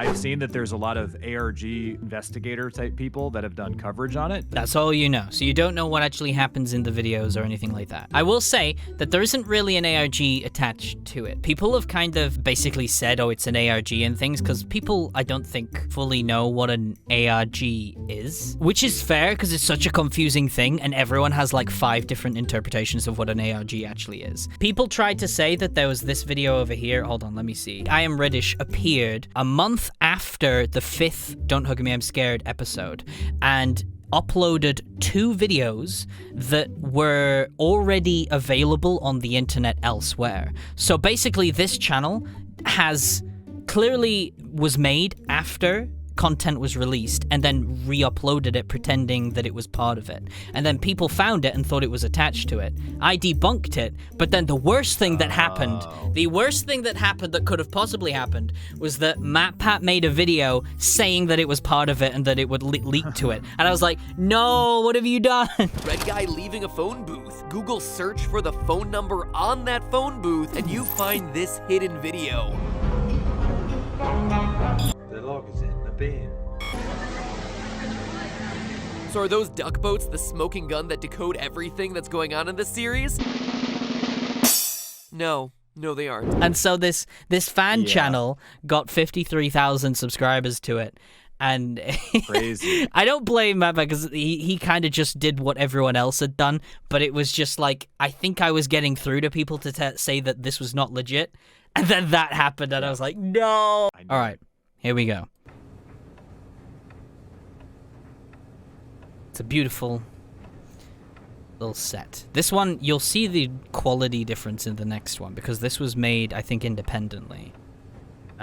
I've seen that there's a lot of ARG investigator type people that have done coverage on it. That's all you know. So you don't know what actually happens in the videos or anything like that. I will say that there isn't really an ARG attached to it. People have kind of basically said, oh, it's an ARG and things, because people, I don't think, fully know what an ARG is, which is fair because it's such a confusing thing and everyone has like 5 different interpretations of what an ARG actually is. People tried to say that there was this video over here. Hold on, let me see. I Am Reddish appeared a month after the 5th Don't Hug Me, I'm Scared episode and uploaded 2 videos that were already available on the internet elsewhere. So basically this channel has clearly was made after content was released and then re-uploaded it pretending that it was part of it. And then people found it and thought it was attached to it. I debunked it, but then the worst thing that happened, that could have possibly happened was that MatPat made a video saying that it was part of it and that it would leak to it. And I was like, no, what have you done? Red guy leaving a phone booth. Google search for the phone number on that phone booth and you find this hidden video. The log is in the bin. So are those duck boats the smoking gun that decode everything that's going on in this series? No, they aren't. And so this fan channel got 53,000 subscribers to it. And Crazy. I don't blame Matt because he kind of just did what everyone else had done, but it was just like, I think I was getting through to people to say that this was not legit. And then that happened, and I was like, no. All right, here we go. It's a beautiful little set. This one, you'll see the quality difference in the next one, because this was made, I think, independently.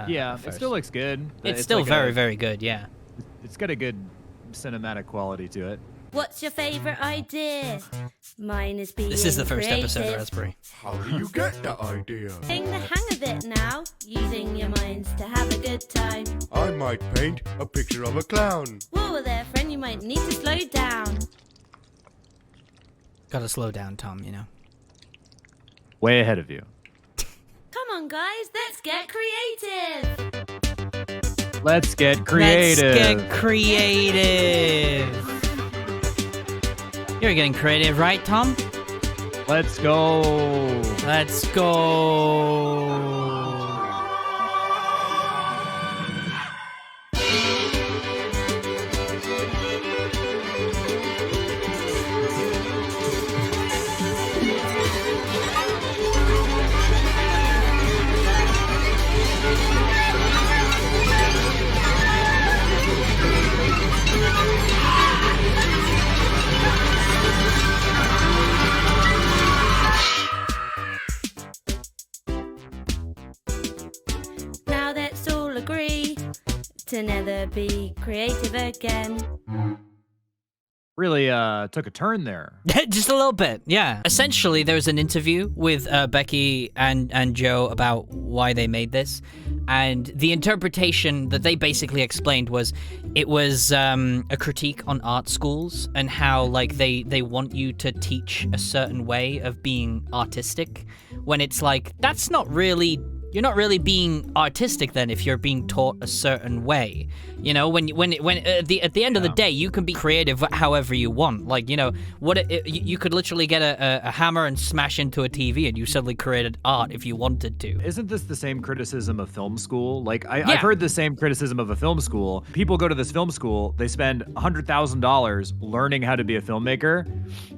Yeah, it still looks good. It's still like very, very good, yeah. It's got a good cinematic quality to it. What's your favorite idea? Mine is being This is the first episode of creative. Raspberry. How do you get that idea? Getting the hang of it now, using your minds to have a good time. I might paint a picture of a clown. Whoa there, friend, you might need to slow down. Gotta slow down, Tom, you know. Way ahead of you. Come on, guys, let's get creative. Let's get creative. Let's get creative. You're getting creative, right, Tom? Let's go. Let's go. Now let's all agree to never be creative again. Really took a turn there. Just a little bit, yeah. Essentially, there was an interview with Becky and Joe about why they made this, and the interpretation that they basically explained was it was a critique on art schools and how like they want you to teach a certain way of being artistic, when it's like that's not really. You're not really being artistic then if you're being taught a certain way. You know, when at the end of the day, you can be creative however you want. Like, you know, you could literally get a hammer and smash into a TV and you suddenly created art if you wanted to. Isn't this the same criticism of film school? Like, I've heard the same criticism of a film school. People go to this film school, they spend $100,000 learning how to be a filmmaker,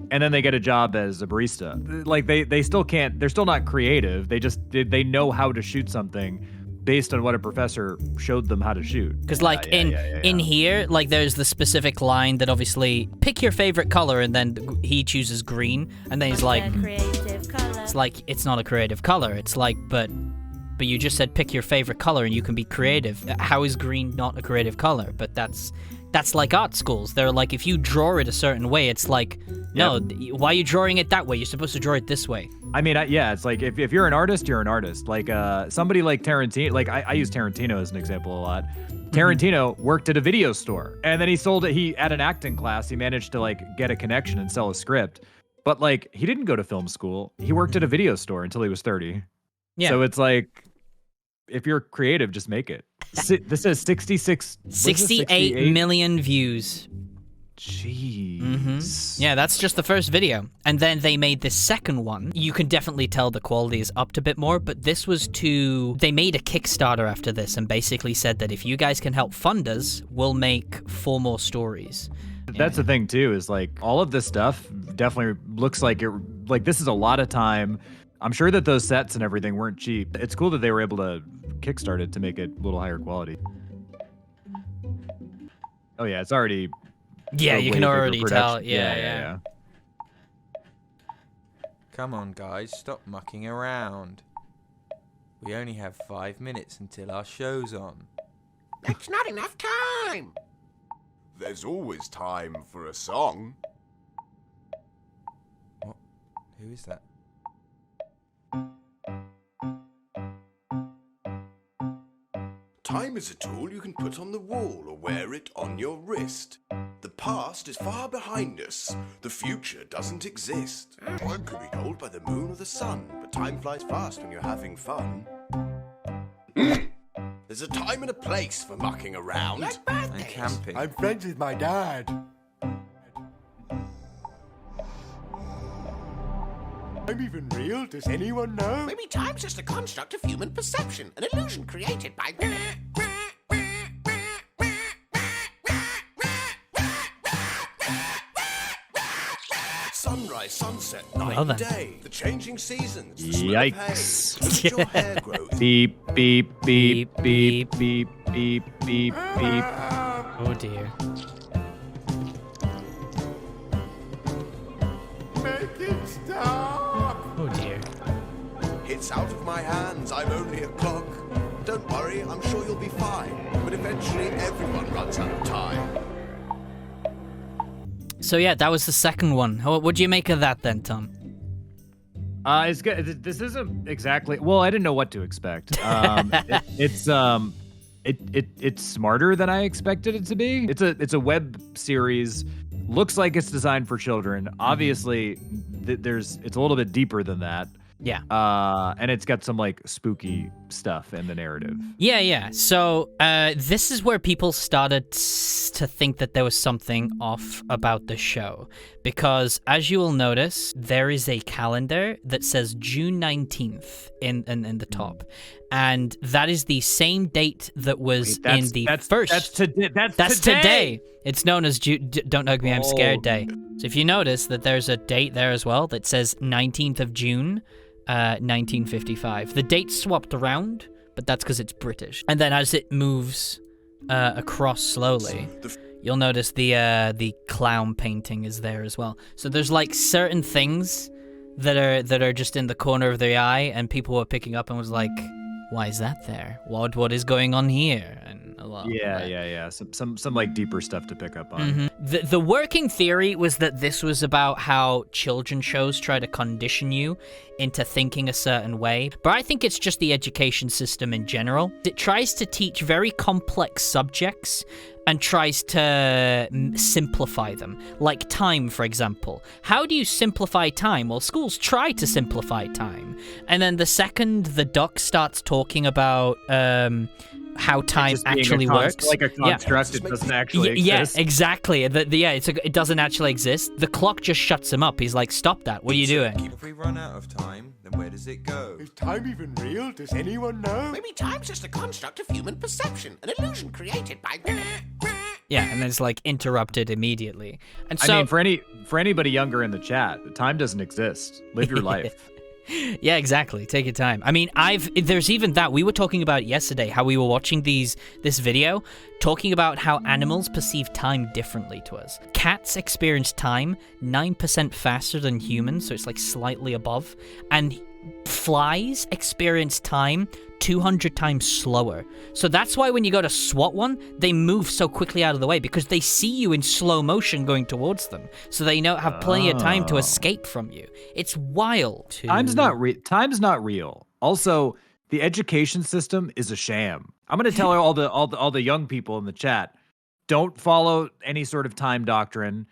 and then they get a job as a barista. Like, they still can't, they're still not creative. They know how to shoot something based on what a professor showed them how to shoot. Because like in here, like there's the specific line that obviously pick your favorite color, and then he chooses green, and then he's like, Creative color. it's like it's not a creative color. It's like, but you just said pick your favorite color and you can be creative. How is green not a creative color? But that's like art schools. They're like, if you draw it a certain way, it's like, no, why are you drawing it that way? You're supposed to draw it this way. I mean, yeah, it's like if you're an artist, you're an artist. Like somebody like Tarantino, like I use Tarantino as an example a lot. Tarantino worked at a video store, and then he sold it. He at an acting class, he managed to like get a connection and sell a script. But like, he didn't go to film school. He worked at a video store until he was 30. Yeah. So it's like, if you're creative, just make it. This says 66. 68 million views. Jeez. Yeah, that's just the first video. And then they made this second one. You can definitely tell the quality is upped a bit more, but this was they made a Kickstarter after this and basically said that if you guys can help fund us, we'll make 4 more stories. That's the thing too, is like all of this stuff definitely looks like this is a lot of time. I'm sure that those sets and everything weren't cheap. It's cool that they were able to kickstart it to make it a little higher quality. Oh yeah, it's already... Yeah, you can already tell. Yeah. Come on, guys, stop mucking around. We only have 5 minutes until our show's on. That's not enough time. There's always time for a song. What? Who is that? Time is a tool you can put on the wall or wear it on your wrist. The past is far behind us. The future doesn't exist. Time can be told by the moon or the sun, but time flies fast when you're having fun. There's a time and a place for mucking around. Like And birthdays. camping. I'm friends with my dad. I'm even real? Does anyone know? Maybe time's just a construct of human perception, an illusion created by... Sunrise, sunset, night Well and then. day. The changing seasons. The smell of hay. Yikes. Look at your hair growth. Beep, beep, beep, beep, beep, beep, beep, beep. Oh dear. Make it stop. Oh dear. It's out of my hands. I'm only a clock. Don't worry, I'm sure you'll be fine. But eventually everyone runs out of time. So yeah, that was the second one. What do you make of that then, Tom? It's good. This isn't exactly. Well, I didn't know what to expect. It's smarter than I expected it to be. It's a web series. Looks like it's designed for children. Obviously, it's a little bit deeper than that. Yeah. And it's got some like spooky stuff in the narrative. Yeah. So this is where people started to think that there was something off about the show. Because as you will notice, there is a calendar that says June 19th in the top. And that is the same date that was in the first. That's today. It's known as Don't Hug Me, I'm Scared Day. So if you notice that there's a date there as well that says 19th of June, 1955. The date's swapped around, but that's because it's British. And then as it moves across slowly, you'll notice the clown painting is there as well. So there's like certain things that are just in the corner of the eye, and people were picking up and was like, why is that there? What is going on here? And a lot. Yeah. Some like deeper stuff to pick up on. The working theory was that this was about how children shows try to condition you into thinking a certain way, but I think it's just the education system in general. It tries to teach very complex subjects and tries to simplify them. Like time, for example. How do you simplify time? Well, schools try to simplify time. And then the second the duck starts talking about how time actually works. Like a construct, it doesn't actually exist. Yeah, exactly. It doesn't actually exist. The clock just shuts him up. He's like, stop that. What are you doing? If we run out of time, then where does it go? Is time even real? Does anyone know? Maybe time's just a construct of human perception, an illusion created by... Yeah, and then it's like interrupted immediately. And so, I mean, for anybody younger in the chat, time doesn't exist. Live your life. Yeah, exactly. Take your time. I mean, there's even that. We were talking about it yesterday, how we were watching this video, talking about how animals perceive time differently to us. Cats experience time 9% faster than humans, so it's like slightly above. And flies experience time 200 times slower. So that's why when you go to swat one, they move so quickly out of the way, because they see you in slow motion going towards them. So they have plenty of time to escape from you. It's wild. Time's not real. Also, the education system is a sham. I'm going to tell all the young people in the chat, don't follow any sort of time doctrine.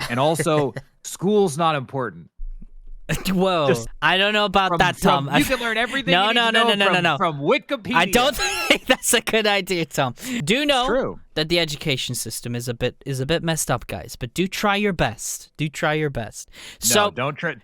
And also, school's not important. Whoa. I don't know about that, Tom. You can learn everything No, you no, need no, to know no, no, no, no. from Wikipedia. I don't think that's a good idea, Tom. Do know true. that the education system is a bit messed up, guys. But do try your best. Do try your best. So No, don't try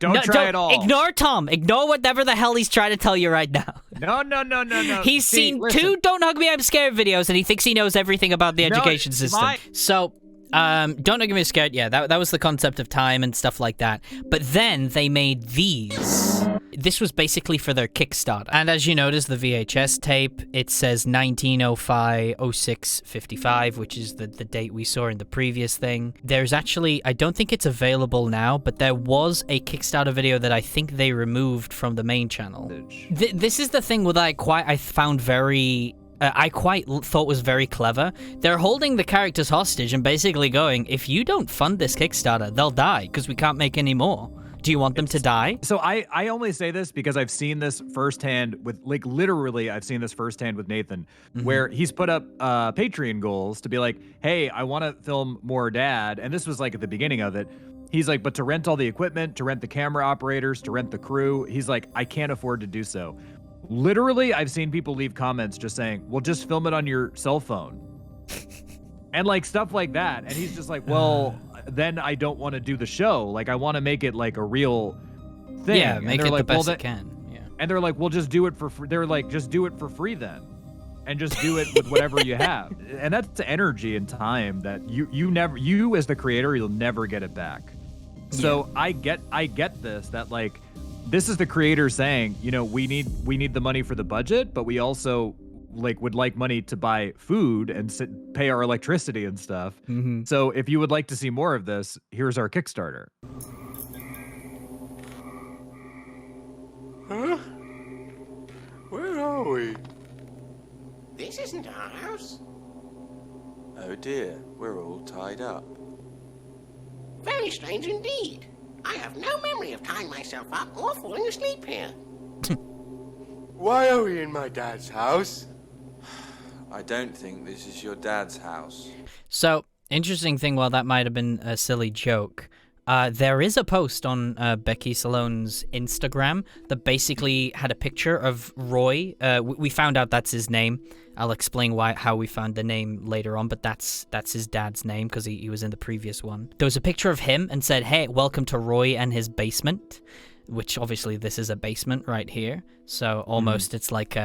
at all. Ignore Tom. Ignore whatever the hell he's trying to tell you right now. No. He's seen 2 Don't Hug Me, I'm Scared videos, and he thinks he knows everything about the education system. So, Don't Hug Me, I'm Scared, yeah, that was the concept of time and stuff like that. But then they made these. This was basically for their Kickstarter. And as you notice, the VHS tape, it says 1905-06-55, which is the date we saw in the previous thing. There's actually, I don't think it's available now, but there was a Kickstarter video that I think they removed from the main channel. This is the thing that I found very... I quite thought was very clever. They're holding the characters hostage and basically going, if you don't fund this Kickstarter, they'll die because we can't make any more. Do you want them to die? So I only say this because I've seen this firsthand with, like, literally I've seen this firsthand with Nathan, where he's put up Patreon goals to be like, hey, I want to film more Dad. And this was like at the beginning of it. He's like, but to rent all the equipment, to rent the camera operators, to rent the crew, he's like, I can't afford to do so. Literally, I've seen people leave comments just saying, well, just film it on your cell phone. And like stuff like that. And he's just like, well, then I don't want to do the show. Like, I want to make it like a real thing. Yeah, make it like, the best it can. Yeah. And they're like, well, just do it for free. They're like, just do it for free then. And just do it with whatever you have. And that's energy and time that you as the creator, you'll never get it back. So I get this, that like, this is the creator saying, you know, we need the money for the budget, but we also would like money to buy food and pay our electricity and stuff. So if you would like to see more of this, here's our Kickstarter. Huh? Where are we? This isn't our house. Oh dear, we're all tied up. Very strange indeed. I have no memory of tying myself up or falling asleep here. Why are we in my dad's house? I don't think this is your dad's house. So, interesting thing, while that might have been a silly joke, there is a post on Becky Salone's Instagram that basically had a picture of Roy. We found out that's his name. I'll explain how we found the name later on, but that's his dad's name because he was in the previous one. There was a picture of him and said, hey, welcome to Roy and his basement, which obviously this is a basement right here. So almost it's like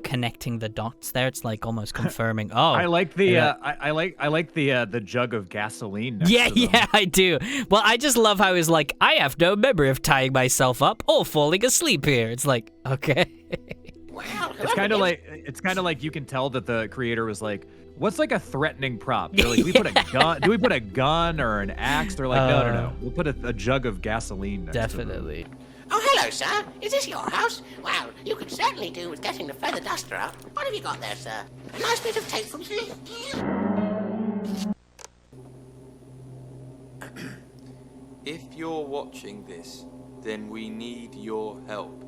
connecting the dots there. It's like almost confirming. Oh, I like the I like the jug of gasoline. Next to them. Yeah, I do. Well, I just love how he's like, I have no memory of tying myself up or falling asleep here. It's like, okay. Well, It's kind of like you can tell that the creator was like, what's like a threatening prop? They're like, we put a gun. Do we put a gun or an axe? They're like, no. We'll put a jug of gasoline next Definitely. to them. Oh, hello, sir. Is this your house? Well, you could certainly do with getting the feather duster up. What have you got there, sir? A nice bit of tape from... If you're watching this, then we need your help.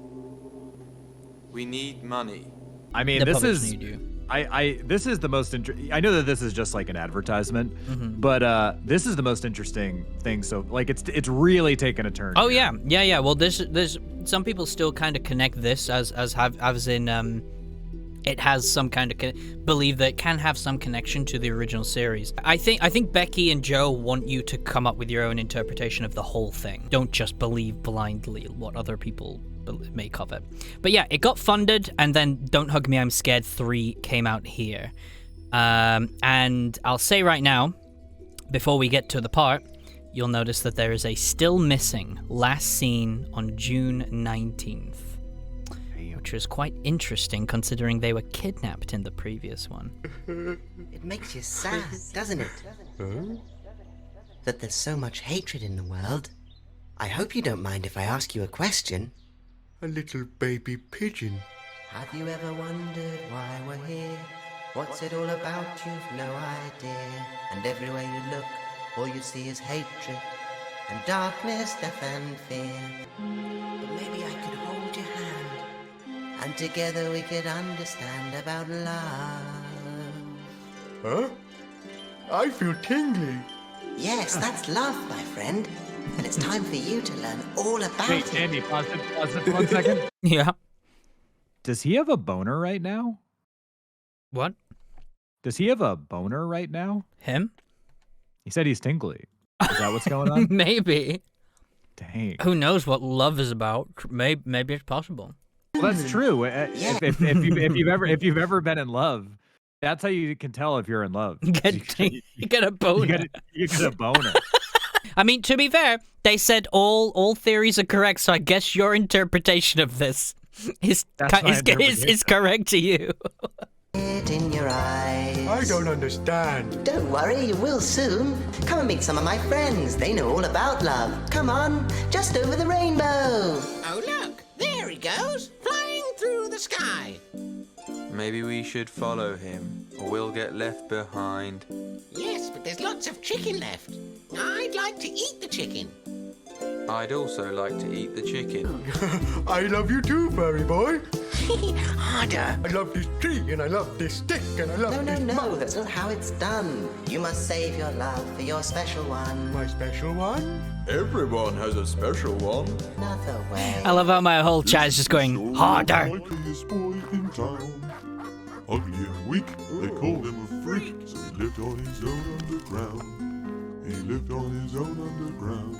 We need money. I mean, this is this is the most I know that this is just like an advertisement, but this is the most interesting thing. So like it's really taken a turn. Oh here. yeah. Well, there's some people still kind of connect this as in it has some kind of believe that it can have some connection to the original series. I think Becky and Joe want you to come up with your own interpretation of the whole thing. Don't just believe blindly what other people make of it. But yeah, it got funded, and then Don't Hug Me, I'm Scared 3 came out here. And I'll say right now, before we get to the part, you'll notice that there is a still missing last seen on June 19th. Which was quite interesting considering they were kidnapped in the previous one. It makes you sad, doesn't it? That there's so much hatred in the world. I hope you don't mind if I ask you a question. A little baby pigeon. Have you ever wondered why we're here? What's it all about? You've no idea. And everywhere you look, all you see is hatred and darkness, death and fear. But maybe I could hold your hand, and together we could understand about love. Huh? I feel tingly. Yes, that's love, my friend. And it's time for you to learn all about Wait, it. Andy, pause it for 1 second. Yeah. Does he have a boner right now? What? Does he have a boner right now? Him? He said he's tingly. Is that what's going on? Maybe. Dang. Who knows what love is about? Maybe it's possible. Well, that's true. If you've ever been in love, that's how you can tell if you're in love. You get a boner. You get a boner. I mean, to be fair, they said all theories are correct, so I guess your interpretation of this is correct to you. It in your eyes. I don't understand. Don't worry, you will soon. Come and meet some of my friends. They know all about love. Come on, just over the rainbow. Oh, look, there he goes, flying through the sky. Maybe we should follow him, or we'll get left behind. Yes, but there's lots of chicken left. I'd like to eat the chicken. I'd also like to eat the chicken. I love you too, furry boy. Harder. I love this tree, and I love this stick, and I love this No, mouse. that's not how it's done. You must save your love for your special one. My special one? Everyone has a special one. Another way. I love how my whole chat is just going harder. Likeliest boy in town. Ugly and weak, they called him a freak. So he lived on his own underground. He lived on his own underground.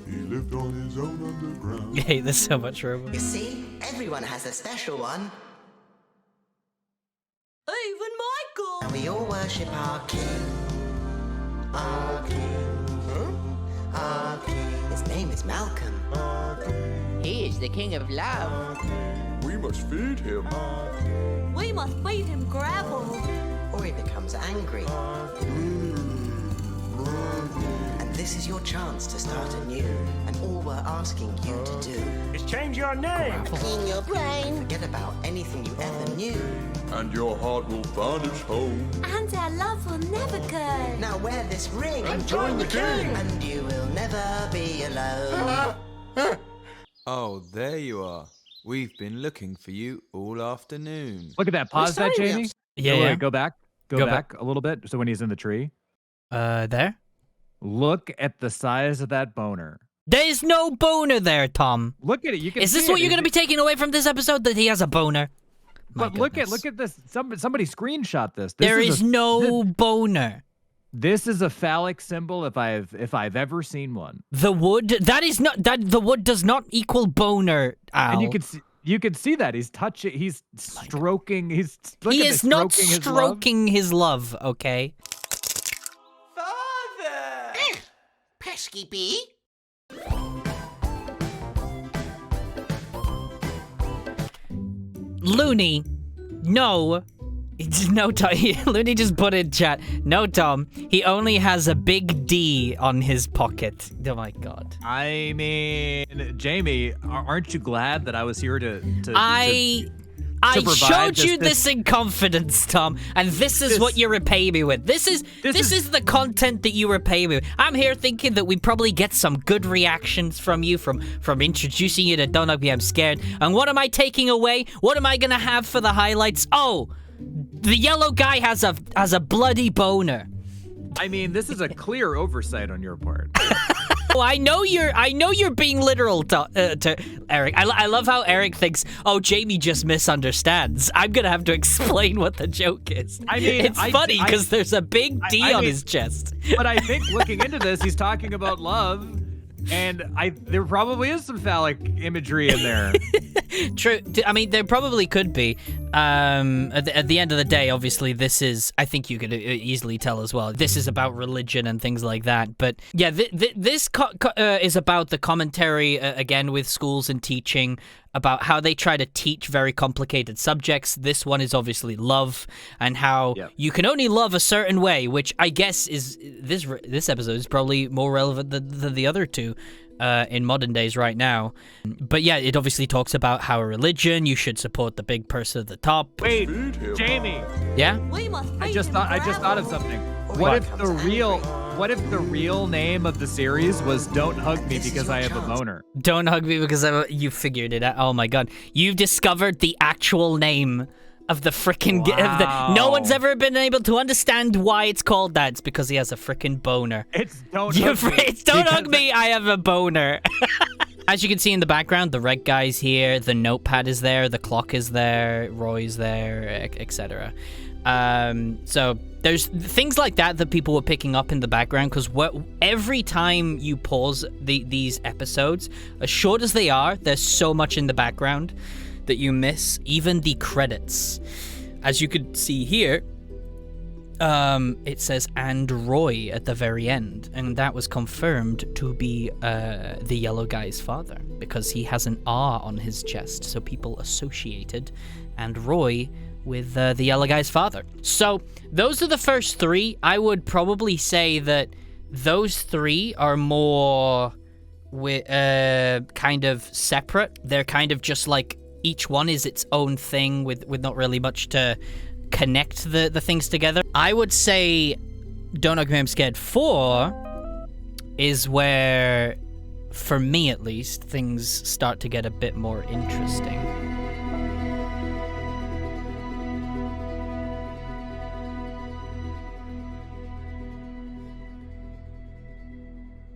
He lived on his own underground. I hate this so much, Robo. You see, everyone has a special one. Even Michael! And we all worship our king. Our king. Huh? Our king. His name is Malcolm. He is the king of love. We must feed him. We must feed him gravel. Or he becomes angry. And this is your chance to start anew. And all we're asking you to do Is change your name. In your brain. forget about anything you ever knew. And your heart will vanish home. And our love will never go. Now wear this ring And join the king. and you will never be alone. Oh, there you are. We've been looking for you all afternoon. Look at that. Pause that, Jamie. Yeah. Go back. Go back a little bit. So when he's in the tree, There? look at the size of that boner. There's no boner there, Tom. Look at it. You can. Is this see what it. you're going to be taking away from this episode? That he has a boner? My But look goodness. at this. Somebody screenshot this. There is no boner. This is a phallic symbol if I've ever seen one. The wood, that is not, the wood does not equal boner, Al. And you can see that he's touching, he's stroking, He is not stroking his love, okay? Father! Pesky bee. Looney, no. No, Tom. Looney just put in chat. No, Tom. He only has a big D on his pocket. Oh my god. I mean, Jamie, aren't you glad that I was here to I provide showed you this in confidence, Tom, and this is what you repay me with. This is the content that you repay me with. I'm here thinking that we probably get some good reactions from you, from introducing you to Don't Hug Me, I'm Scared. And what am I taking away? What am I gonna have for the highlights? Oh, the yellow guy has a bloody boner. I mean, this is a clear oversight on your part. Oh, I know you're being literal to Eric. I love how Eric thinks, oh, Jamie just misunderstands. I'm gonna have to explain what the joke is. I mean, it's funny because there's a big D on his chest. But I think looking into this, he's talking about love, and there probably is some phallic imagery in there. True. I mean, there probably could be. At the end of the day, obviously, this is, I think you could easily tell as well, this is about religion and things like that. But yeah, this is about the commentary, again, with schools and teaching, about how they try to teach very complicated subjects. This one is obviously love, and how you can only love a certain way, which I guess is, this episode is probably more relevant than the other two. In modern days right now. But yeah, it obviously talks about how a religion, you should support the big person at the top. Wait, Jamie. Yeah? We must I just thought of something. What if the real name of the series was Don't Hug Me Because I Have a Boner? Don't hug me because you figured it out. Oh my god. You've discovered the actual name of the frickin' no one's ever been able to understand why it's called that. It's because he has a frickin' boner. It's Don't Hug Me. It's Don't Hug Me, I have a boner. As you can see in the background, the red guy's here, the notepad is there, the clock is there, Roy's there, etc. So there's things like that people were picking up in the background, because every time you pause these episodes, as short as they are, there's so much in the background that you miss, even the credits. As you could see here, it says "and Roy" at the very end, and that was confirmed to be the yellow guy's father, because he has an R on his chest, so people associated "and Roy" with the yellow guy's father. So those are the first three. I would probably say that those three are more kind of separate. They're kind of just like each one is its own thing with not really much to connect the things together. I would say Don't Hug Me, I'm Scared 4 is where, for me at least, things start to get a bit more interesting.